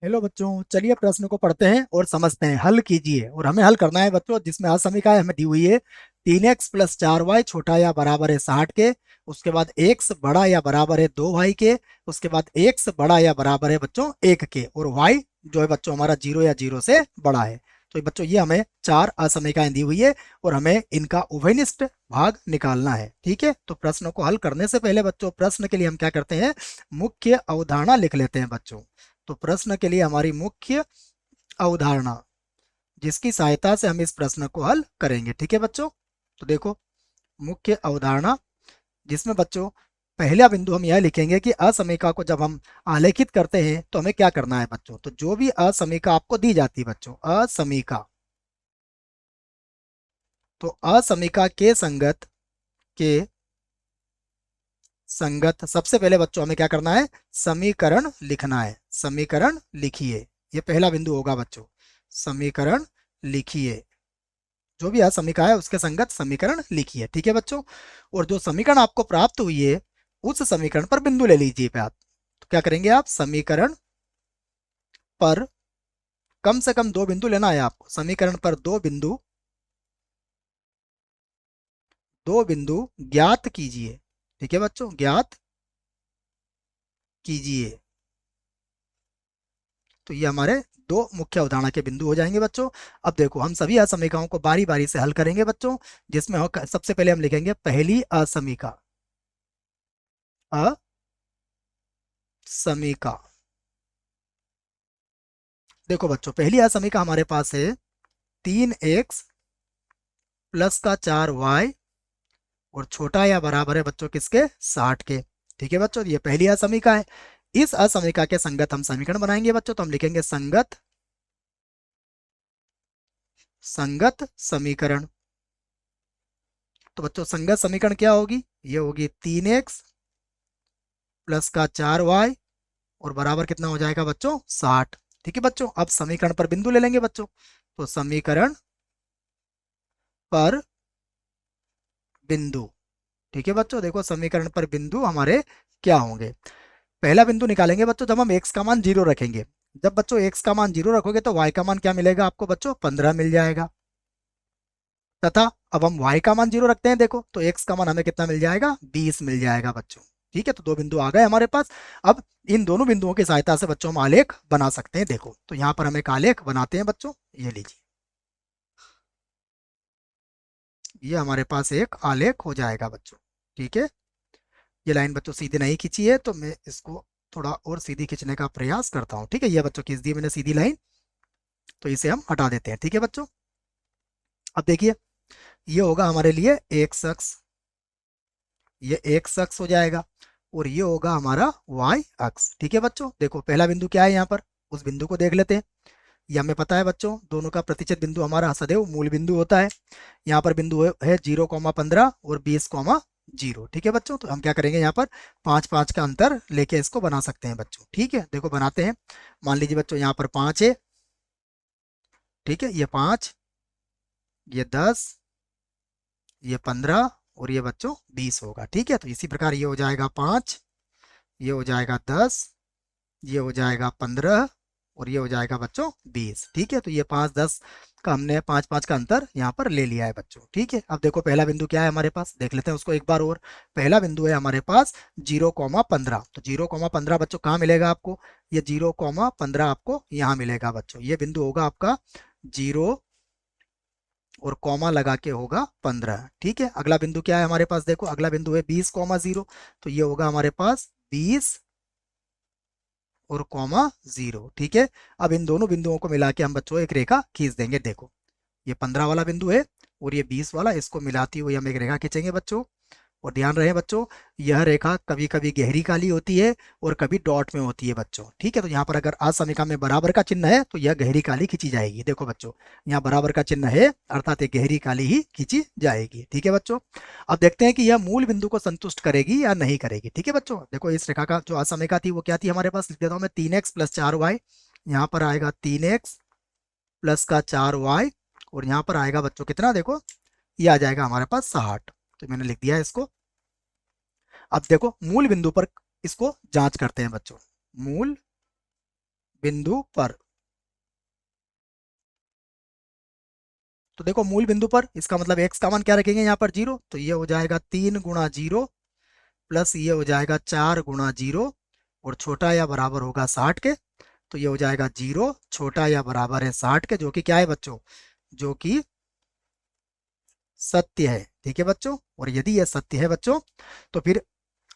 Hello बच्चों, चलिए प्रश्न को पढ़ते हैं और समझते हैं। हल कीजिए। और हमें हल करना है बच्चों, जिसमें असमीका हमें दी हुई है 3x प्लस 4y छोटा या बराबर है 60 के। उसके बाद x बड़ा या बराबर है 2y के। उसके बाद x बड़ा या बराबर है बच्चों 1 के, और y जो है बच्चों हमारा 0 या 0 से बड़ा है। तो बच्चों ये हमें चार असमीकाएं दी हुई है और हमें इनका उभयनिष्ठ भाग निकालना है। ठीक है, तो प्रश्नों को हल करने से पहले बच्चों प्रश्न के लिए हम क्या करते हैं, मुख्य अवधारणा लिख लेते हैं बच्चों। तो प्रश्न के लिए हमारी मुख्य अवधारणा, जिसकी सहायता से हम इस प्रश्न को हल करेंगे। ठीक है बच्चों, तो देखो मुख्य अवधारणा, जिसमें बच्चों पहला बिंदु हम यह लिखेंगे कि असमीका को जब हम आलेखित करते हैं तो हमें क्या करना है बच्चों। तो जो भी असमीका आपको दी जाती है बच्चों, असमीका, तो असमीका के संगत सबसे पहले बच्चों हमें क्या करना है, समीकरण लिखना है। समीकरण लिखिए, ये पहला बिंदु होगा बच्चों। समीकरण लिखिए, जो भी असमीका है उसके संगत समीकरण लिखिए। ठीक है बच्चों, और जो समीकरण आपको प्राप्त हुई है उस समीकरण पर बिंदु ले लीजिए पे आप। तो क्या करेंगे आप, समीकरण पर कम से कम दो बिंदु लेना है आपको। समीकरण पर दो बिंदु ज्ञात कीजिए। ठीक है बच्चों, ज्ञात कीजिए। तो ये हमारे दो मुख्य अवधारणा के बिंदु हो जाएंगे बच्चों। अब देखो हम सभी असमीकाओं को बारी बारी से हल करेंगे बच्चों, जिसमें सबसे पहले हम लिखेंगे पहली असमीका। असमीका, देखो बच्चों पहली असमीका हमारे पास है 3x प्लस का 4y और छोटा या बराबर है बच्चों किसके, 60 के। ठीक है बच्चों, ये पहली असमीका है। इस असमीका के संगत हम समीकरण बनाएंगे बच्चों, तो हम लिखेंगे संगत समीकरण। तो बच्चों संगत समीकरण क्या होगी, ये होगी 3x प्लस का 4y और बराबर कितना हो जाएगा बच्चों, 60। ठीक है बच्चों, अब समीकरण पर बिंदु ले लेंगे बच्चों। तो समीकरण पर बिंदु। ठीक है बच्चों, देखो समीकरण पर बिंदु हमारे क्या होंगे। पहला बिंदु निकालेंगे बच्चों जब हम x का मान 0 रखेंगे। जब बच्चों x का मान 0 रखोगे तो y का मान क्या मिलेगा आपको बच्चों, 15 मिल जाएगा। तथा अब हम y का मान 0 रखते हैं, देखो तो x का मान हमें कितना मिल जाएगा, 20 मिल जाएगा बच्चों। ठीक है, तो दो बिंदु आ गए हमारे पास। अब इन दोनों बिंदुओं की सहायता से बच्चों हम आलेख बना सकते हैं। देखो तो यहाँ पर हम एक आलेख बनाते हैं बच्चों, ये लीजिए, ये हमारे पास एक आलेख हो जाएगा बच्चों। ठीक है, ये लाइन बच्चों सीधी नहीं खींची है तो मैं इसको थोड़ा और सीधी खींचने का प्रयास करता हूँ। ठीक है, ये बच्चों खींच दी मैंने सीधी लाइन, तो इसे हम हटा देते हैं। ठीक है बच्चों, अब देखिए ये होगा हमारे लिए एक शख्स, ये एक शख्स हो जाएगा, और ये होगा हमारा वाई अक्स। ठीक है बच्चों, देखो पहला बिंदु क्या है यहाँ पर, उस बिंदु को देख लेते हैं। ये हमें पता है बच्चों, दोनों का प्रतिच्छेद बिंदु हमारा सदैव मूल बिंदु होता है। यहाँ पर बिंदु है 0,15 और 20,0। ठीक है बच्चों, तो हम क्या करेंगे यहाँ पर 5 5 का अंतर लेके इसको बना सकते हैं बच्चों। ठीक है, देखो बनाते हैं। मान लीजिए बच्चों यहाँ पर 5 है। ठीक है, ये 5, ये 10, ये 15 और ये बच्चों 20 होगा। ठीक है, तो इसी प्रकार ये हो जाएगा 5, ये हो जाएगा 10, ये हो जाएगा 15 और ये हो जाएगा बच्चों 20। ठीक है, तो ये 5 10 का हमने 5 5 का अंतर यहाँ पर ले लिया है बच्चों। ठीक है, अब देखो पहला बिंदु क्या है हमारे पास, देख लेते हैं उसको एक बार और। पहला बिंदु है हमारे पास 0,15। तो 0,15 बच्चों कहाँ मिलेगा आपको, ये 0,15 आपको यहाँ मिलेगा बच्चों। ये बिंदु होगा आपका 0 और कॉमा लगा के होगा 15। ठीक है, अगला बिंदु क्या है हमारे पास, देखो अगला बिंदु है 20,0। तो ये होगा हमारे पास 20 और कॉमा 0। ठीक है, अब इन दोनों बिंदुओं को मिला के हम बच्चों एक रेखा खींच देंगे। देखो ये 15 वाला बिंदु है और ये 20 वाला, इसको मिलाती हुई हम एक रेखा खींचेंगे बच्चों। और ध्यान रहे बच्चों, यह रेखा कभी कभी गहरी काली होती है और कभी डॉट में होती है बच्चों। ठीक है, तो यहाँ पर अगर असमीका में बराबर का चिन्ह है तो यह गहरी काली खींची जाएगी। देखो बच्चों यहाँ बराबर का चिन्ह है, अर्थात ये गहरी काली ही खींची जाएगी। ठीक है बच्चों, अब देखते हैं कि यह मूल बिंदु को संतुष्ट करेगी या नहीं करेगी। ठीक है बच्चों, देखो इस रेखा का जो असमीका थी वो क्या थी हमारे पास, लिख देता हूँ मैं 3x प्लस 4y। यहाँ पर आएगा 3x प्लस का 4y और यहाँ पर आएगा बच्चों कितना, देखो ये आ जाएगा हमारे पास 60। तो मैंने लिख दिया है इसको। अब देखो मूल बिंदु पर इसको जांच करते हैं बच्चों। मूल बिंदु पर। तो देखो मूल बिंदु पर, इसका मतलब x का मान क्या रखेंगे यहाँ पर 0, तो ये हो जाएगा 3 × 0 प्लस ये हो जाएगा 4 × 0 और छोटा या बराबर होगा 60 के। तो ये हो जाएगा 0 छोटा या बराबर है 60 के, जो कि क्या है बच्चों, जो कि सत्य है। ठीक है बच्चों, और यदि यह सत्य है बच्चों तो फिर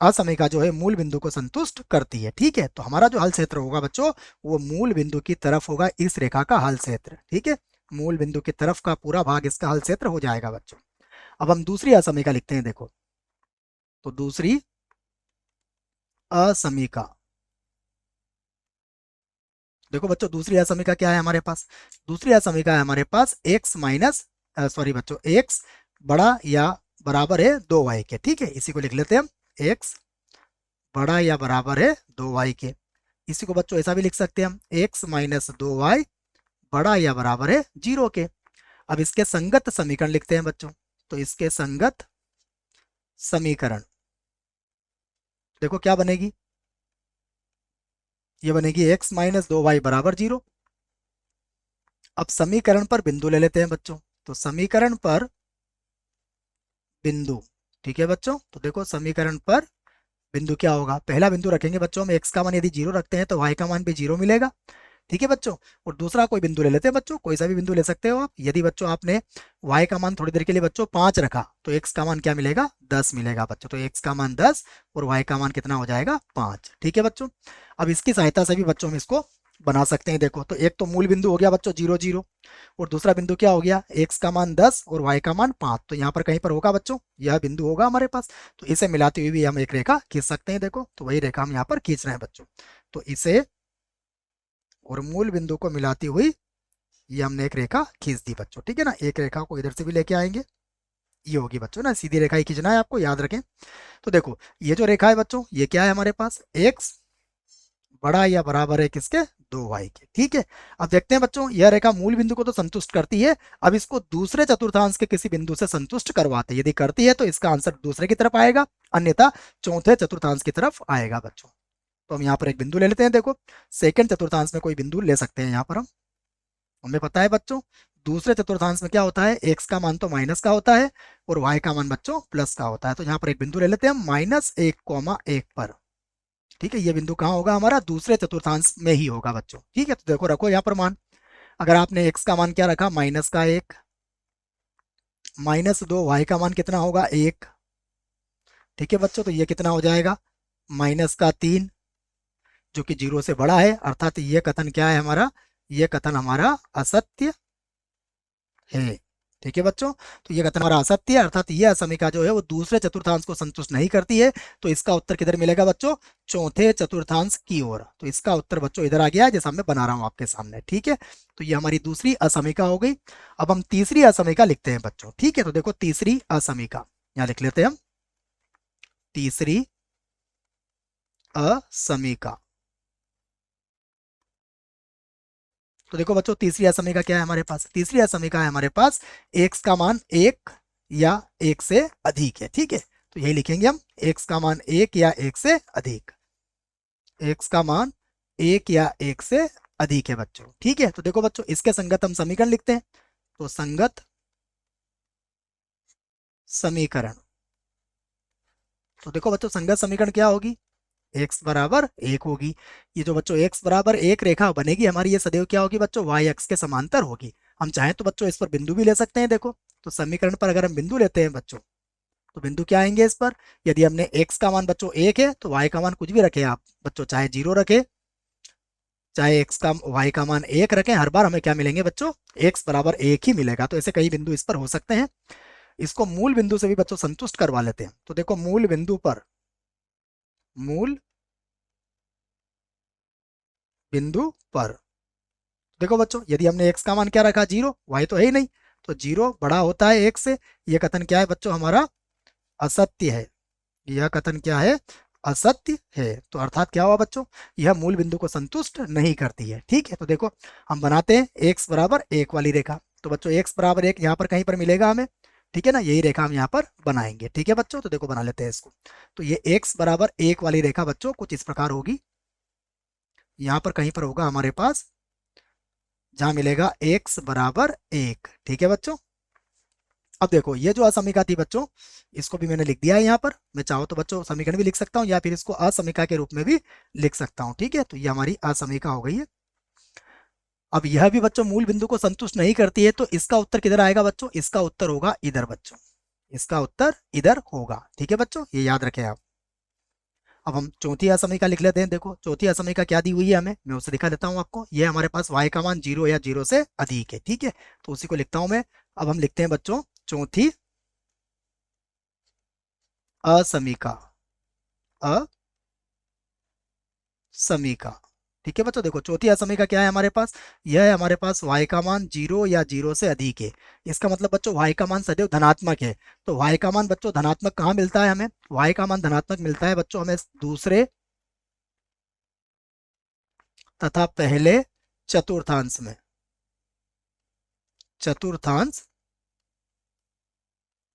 असमिका जो है मूल बिंदु को संतुष्ट करती है। ठीक है, तो हमारा जो हल क्षेत्र होगा बच्चों वो मूल बिंदु की तरफ होगा, इस रेखा का हल क्षेत्र। ठीक है, मूल बिंदु की तरफ का पूरा भाग इसका हल क्षेत्र हो जाएगा बच्चों। अब हम दूसरी असमिका लिखते हैं, देखो तो दूसरी असमिका, देखो बच्चों दूसरी असमिका क्या है हमारे पास, दूसरी असमिका है हमारे पास x माइनस, सॉरी बच्चों, x बड़ा या बराबर है 2y के। ठीक है, इसी को लिख लेते हैं हम, x बड़ा या बराबर है 2y के। इसी को बच्चों ऐसा भी लिख सकते हैं हम, x माइनस 2y बड़ा या बराबर है 0 के। अब इसके संगत समीकरण लिखते हैं बच्चों, तो इसके संगत समीकरण देखो क्या बनेगी, ये बनेगी x माइनस 2y बराबर 0। अब समीकरण पर बिंदु ले लेते हैं बच्चों, तो समीकरण पर बिंदु। ठीक है बच्चों, तो देखो समीकरण पर बिंदु क्या होगा, पहला बिंदु रखेंगे बच्चों हम x का मान यदि 0 रखते हैं तो y का मान भी 0 मिलेगा। ठीक है बच्चों, और दूसरा कोई बिंदु ले लेते हैं बच्चों, कोई सा भी बिंदु ले सकते हो आप। यदि बच्चों आपने y का मान थोड़ी देर के लिए बच्चों 5 रखा तो x का मान क्या मिलेगा, 10 मिलेगा बच्चों। तो x का मान 10 और y का मान कितना हो जाएगा, 5। ठीक है बच्चों, अब इसकी सहायता से भी बच्चों हम इसको बना सकते हैं। देखो तो एक तो मूल बिंदु हो गया बच्चों 0 0, और दूसरा बिंदु क्या हो गया, x का मान 10 और y का मान 5। तो यहाँ पर कहीं पर होगा बच्चों, यह बिंदु होगा हमारे पास। तो इसे मिलाते हुए भी हम एक रेखा खींच सकते हैं। देखो तो वही रेखा हम यहाँ पर खींच रहे हैं बच्चों, तो इसे और मूल बिंदु को मिलाती हुई ये हमने एक रेखा खींच दी बच्चों। ठीक है ना, एक रेखा को इधर से भी लेके आएंगे, ये होगी बच्चों ना, सीधी रेखा ही खींचना है आपको, याद रखें। तो देखो ये जो रेखा है बच्चों ये क्या है हमारे पास, x बड़ा या बराबर है किसके, 2y के। ठीक है, अब देखते हैं बच्चों यह रेखा मूल बिंदु को तो संतुष्ट करती है, अब इसको दूसरे चतुर्थांश के किसी बिंदु से संतुष्ट करवाते हैं। यदि करती है तो इसका आंसर दूसरे की तरफ आएगा, अन्यथा चौथे चतुर्थांश की तरफ आएगा बच्चों। तो हम यहाँ पर एक बिंदु ले लेते हैं, देखो सेकंड चतुर्थांश में कोई बिंदु ले सकते हैं यहाँ पर हम, हमें पता है बच्चों दूसरे चतुर्थांश में क्या होता है, x का मान तो माइनस का होता है और y का मान बच्चों प्लस का होता है। तो यहाँ पर एक बिंदु ले लेते हैं हम -1, 1 पर। ठीक है, ये बिंदु कहाँ होगा हमारा, दूसरे चतुर्थांश में ही होगा बच्चों। ठीक है, तो देखो रखो यहाँ पर मान, अगर आपने x का मान क्या रखा, -1, -2, y का मान कितना होगा 1। ठीक है बच्चों, तो ये कितना हो जाएगा, -3, जो कि 0 से बड़ा है, अर्थात ये कथन क्या है हमारा, ये कथन हमारा असत्य है। ठीक है बच्चों, तो ये कथन हमारा असत्य है, अर्थात यह असमिका जो है वो दूसरे चतुर्थांश को संतुष्ट नहीं करती है। तो इसका उत्तर किधर मिलेगा बच्चों, चौथे चतुर्थांश की ओर। तो इसका उत्तर बच्चों इधर आ गया है जैसा मैं बना रहा हूं आपके सामने। ठीक है, तो ये हमारी दूसरी असमिका हो गई। अब हम तीसरी असमिका लिखते हैं बच्चों। ठीक है, तो देखो तीसरी असमिका यहाँ लिख लेते हैं हम, तीसरी असमिका। तो देखो बच्चों तीसरी असमिका क्या है हमारे पास, तीसरी असमिका है हमारे पास x का मान 1 या 1 से अधिक है। ठीक है, तो यही लिखेंगे हम, x का मान 1 या 1 से अधिक, x का मान 1 या 1 से अधिक है बच्चों। ठीक है, तो देखो बच्चों इसके संगत हम समीकरण लिखते हैं, तो संगत समीकरण, तो देखो बच्चों संगत समीकरण क्या होगी, x बराबर 1 होगी। ये जो बच्चों x बराबर 1 रेखा बनेगी हमारी, ये सदैव क्या होगी बच्चों, y अक्ष के समांतर होगी। हम चाहें तो बच्चों इस पर बिंदु भी ले सकते हैं। देखो तो समीकरण पर अगर हम बिंदु लेते हैं बच्चों, तो बिंदु क्या आएंगे इस पर, यदि हमने x का मान बच्चों 1 है तो y का मान कुछ भी रखे आप बच्चों, चाहे 0 रखे, चाहे y का मान 1 रखें, हर बार हमें क्या मिलेंगे बच्चों, x बराबर 1 ही मिलेगा। तो ऐसे कई बिंदु इस पर हो सकते हैं। इसको मूल बिंदु से भी बच्चों संतुष्ट करवा लेते हैं। तो देखो मूल बिंदु पर, मूल बिंदु पर देखो बच्चों यदि हमने x का मान क्या रखा, 0, y तो है ही नहीं, तो 0 बड़ा होता है 1 से। यह कथन क्या है बच्चों हमारा, असत्य है। यह कथन क्या है, असत्य है। तो अर्थात क्या हुआ बच्चों, यह मूल बिंदु को संतुष्ट नहीं करती है। ठीक है, तो देखो हम बनाते हैं x बराबर 1 वाली रेखा। तो बच्चों x बराबर 1 यहाँ पर कहीं पर मिलेगा हमें, ठीक है ना, यही रेखा हम यहाँ पर बनाएंगे। ठीक है बच्चों, तो देखो बना लेते हैं इसको। तो ये x बराबर 1 वाली रेखा बच्चों कुछ इस प्रकार होगी। यहाँ पर कहीं पर होगा हमारे पास, जहाँ मिलेगा x बराबर 1। ठीक है बच्चों। अब देखो ये जो असमिका थी बच्चों, इसको भी मैंने लिख दिया है यहाँ पर। मैं चाहो तो बच्चों समीकरण भी लिख सकता हूँ या फिर इसको असमिका के रूप में भी लिख सकता हूँ। ठीक है, तो ये हमारी असमिका हो गई है। अब यह भी बच्चों मूल बिंदु को संतुष्ट नहीं करती है, तो इसका उत्तर किधर आएगा बच्चों? इसका उत्तर होगा इधर बच्चों, इसका उत्तर इधर होगा। ठीक है बच्चों, ये याद रखें आप। अब हम चौथी असमिका लिख लेते हैं। देखो चौथी असमिका क्या दी हुई है हमें, मैं उसे दिखा देता हूँ आपको। ये हमारे पास y का मान 0 या 0 से अधिक है। ठीक है, तो उसी को लिखता हूँ मैं। अब हम लिखते हैं बच्चों चौथी असमिका, असमिका। ठीक है बच्चों, देखो चौथी असमिका क्या है हमारे पास, यह है हमारे पास y का मान 0 या 0 से अधिक है। इसका मतलब बच्चों y का मान सदैव धनात्मक है। तो y का मान बच्चों धनात्मक कहाँ मिलता है हमें? y का मान धनात्मक मिलता है बच्चों हमें दूसरे तथा पहले चतुर्थांश में। चतुर्थांश।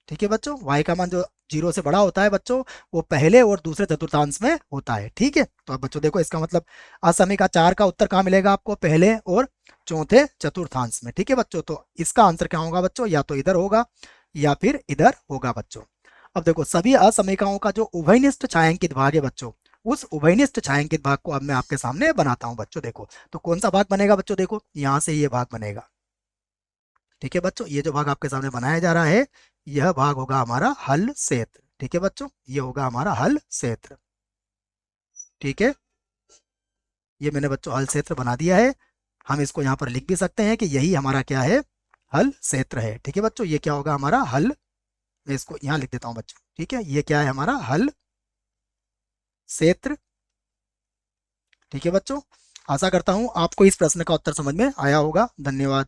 ठीक है बच्चों, y का मान जो 0 से बड़ा होता है बच्चों, वो पहले और दूसरे चतुर्थांश में होता है। ठीक है, तो अब बच्चों देखो इसका मतलब असमिका 4 का उत्तर कहाँ मिलेगा आपको? पहले और चौथे चतुर्थांश में। ठीक है बच्चों, तो इसका आंसर क्या होगा बच्चों? या तो इधर होगा या फिर इधर होगा बच्चों। अब देखो सभी असमिकाओं का जो उभयनिष्ठ छायांकित भाग है बच्चों, उस उभयनिष्ठ छायांकित भाग को अब मैं आपके सामने बनाता हूं बच्चों। देखो तो कौन सा भाग बनेगा बच्चों? देखो यहां से ये भाग बनेगा। ठीक है बच्चों, ये जो भाग आपके सामने बनाया जा रहा है, यह भाग होगा हमारा हल क्षेत्र। ठीक है बच्चों, ये होगा हमारा हल क्षेत्र। ठीक है, ये मैंने बच्चों हल क्षेत्र बना दिया है। हम इसको यहाँ पर लिख भी सकते हैं कि यही हमारा क्या है? हल क्षेत्र है। ठीक है बच्चों, ये क्या होगा हमारा हल, मैं इसको यहाँ लिख देता हूँ बच्चों। ठीक है, ये क्या है हमारा? हल क्षेत्र। ठीक है बच्चों, आशा करता हूँ आपको इस प्रश्न का उत्तर समझ में आया होगा। धन्यवाद।